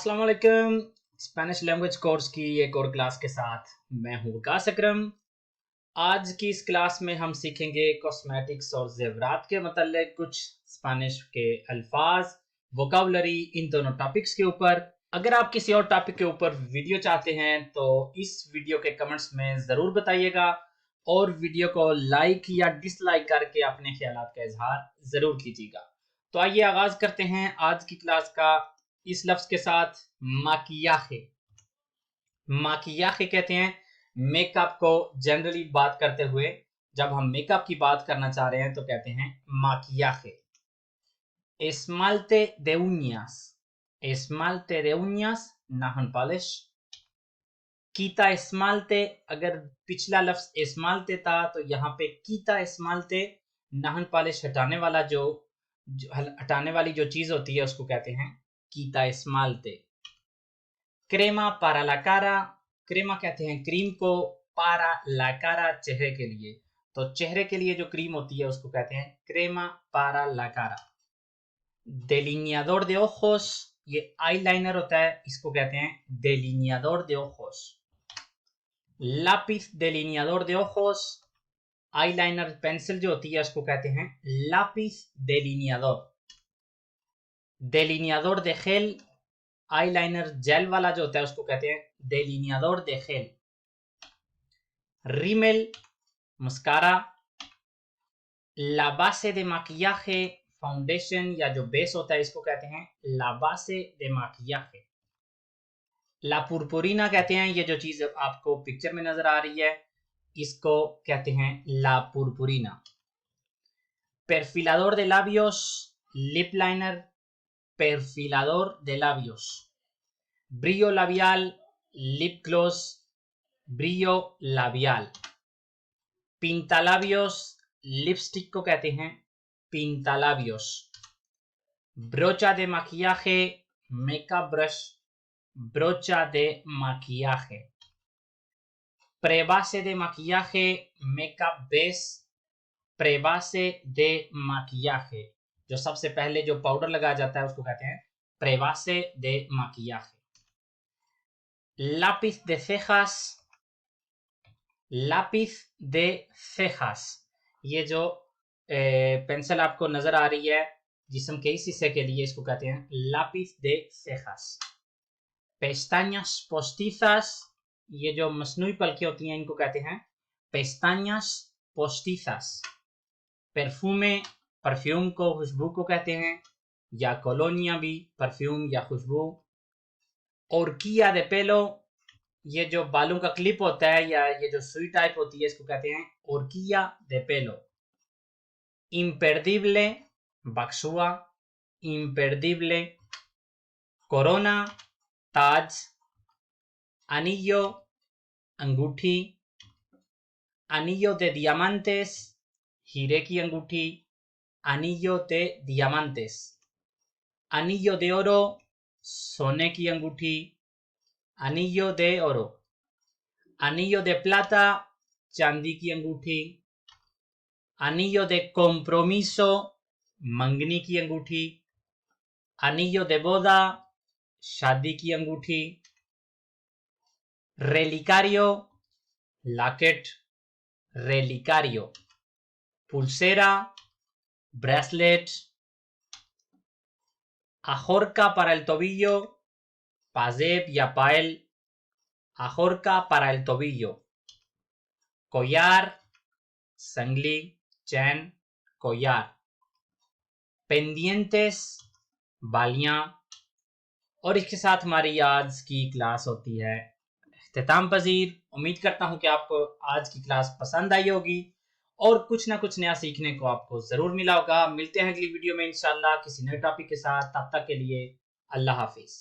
अस्सलाम वालेकुम। Spanish language course की एक और क्लास के साथ मैं हूँ वकास अकरम। आज की इस क्लास में हम सीखेंगे कॉस्मेटिक्स और जेवरात के मतलब कुछ स्पेनिश के अल्फाज, वोकाबुलरी, इन दोनों टॉपिक्स के ऊपर। अगर आप किसी और टॉपिक के ऊपर वीडियो चाहते हैं तो इस वीडियो के कमेंट्स में ज़रूर बताइएगा और वीडियो को लाइक या डिसलाइक करके अपने ख्यालात का इजहार ज़रूर कीजिएगा। तो आइए आगाज़ करते हैं आज की क्लास का इस लफ्ज़ के साथ, माकियाजे। माकियाजे कहते हैं मेकअप को जनरली बात करते हुए। जब हम मेकअप की बात करना चाह रहे हैं तो कहते हैं माकियाजे। एस्माल्टे de uñas, एस्माल्टे de uñas, नाखून पॉलिश। कीता एस्माल्टे, अगर पिछला लफ्ज एस्माल्टे था तो यहाँ पे कीता एस्माल्टे, नाखून पॉलिश हटाने वाला जो हटाने वाली जो चीज होती है उसको कहते हैं कीता एस्माल्टे। क्रेमा पारा ला कारा, क्रेमा कहते हैं क्रीम को, पारा ला कारा चेहरे के लिए, तो चेहरे के लिए जो क्रीम होती है उसको कहते हैं क्रेमा पारा ला कारा। डेलिनियाडोर de ojos, ये आईलाइनर होता है, इसको कहते हैं डेलिनियाडोर de ojos। लापिस डेलिनियाडोर de ojos, आईलाइनर पेंसिल जो होती है उसको कहते हैं लापिस डेलिनियाडोर। डेलिनियाडोर de gel, आईलाइनर जेल वाला जो होता है उसको कहते हैं डेलिनियाडोर de gel। रीमेल, मस्कारा। ला बासे de maquillaje, फाउंडेशन या जो बेस होता है इसको कहते हैं ला बासे de maquillaje। ला पुरपुरीना कहते हैं, ये जो चीज आपको पिक्चर में नजर आ रही है इसको कहते हैं ला पुरपुरीना। परफिलाडोर de labios, लिप लाइनर, परफिलाडोर de labios। ब्रियो लाबियाल, लिप ग्लोस, ब्रियो लाबियाल। पिंतालाबियोस, लिपस्टिक को कहते हैं पिंतालाबियोस। ब्रोचा de maquillaje, मेकअप ब्रश, ब्रोचा de maquillaje। प्रेबासे de maquillaje, मेकअप बेस, प्रेबासे de maquillaje। जो सबसे पहले जो पाउडर लगाया जाता है उसको कहते हैं प्रेबासे de maquillaje। lápiz de cejas, lápiz de cejas, ये जो पेंसिल आपको नजर आ रही है जिस्म के इस हिस्से के लिए इसको कहते हैं lápiz de cejas। पेस्ताñas postizas, ये जो मसनूई पलकें होती हैं इनको कहते हैं पेस्ताñas postizas। परफ्यूमे, परफ्यूम को, खुशबू को कहते हैं, या कोलोनिया भी परफ्यूम या खुशबू। ओर्किया de pelo, ये जो बालों का क्लिप होता है या ये जो सुई टाइप होती है इसको कहते हैं ओर्किया de pelo। imperdible, बक्सुआ, imperdible। कोरोना, ताज। anillo, अंगूठी। anillo de diamantes, हीरे की अंगूठी, anillo de diamantes। anillo de oro, सोने की अंगूठी, anillo de oro। anillo de plata, चांदी की अंगूठी। anillo de compromiso, मंगनी की अंगूठी। anillo de boda, शादी की अंगूठी। relicario, locket, relicario। pulsera, bracelet. ajorca para el tobillo, पाजेब या पायल, ajorca para el tobillo। collar, Sangli, चैन, collar। pendientes, बालियां। और इसके साथ हमारी आज की क्लास होती है इख्तिताम पजीर। उम्मीद करता हूं कि आपको आज की क्लास पसंद आई होगी और कुछ ना कुछ नया सीखने को आपको जरूर मिला होगा। मिलते हैं अगली वीडियो में इंशाल्लाह किसी नए टॉपिक के साथ। तब तक के लिए अल्लाह हाफिज।